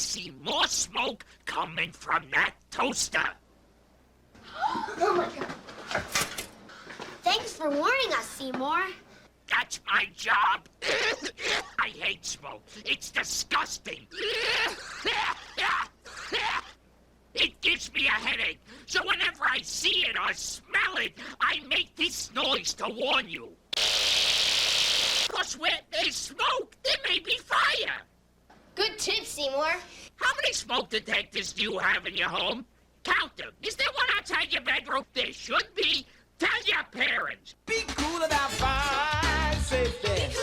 see more smoke coming from that toaster. Oh, my God. Thanks for warning us, Seymore. That's my job. I hate smoke. It's disgusting. It gives me a headache. So whenever I see it or smell it, I make this noise to warn you. Because where there's smoke, there may be fire. Good tip, Seymore. How many smoke detectors do you have in your home? Count them. Is there one outside your bedroom? There should be. Tell your parents. Be cool about fire safety.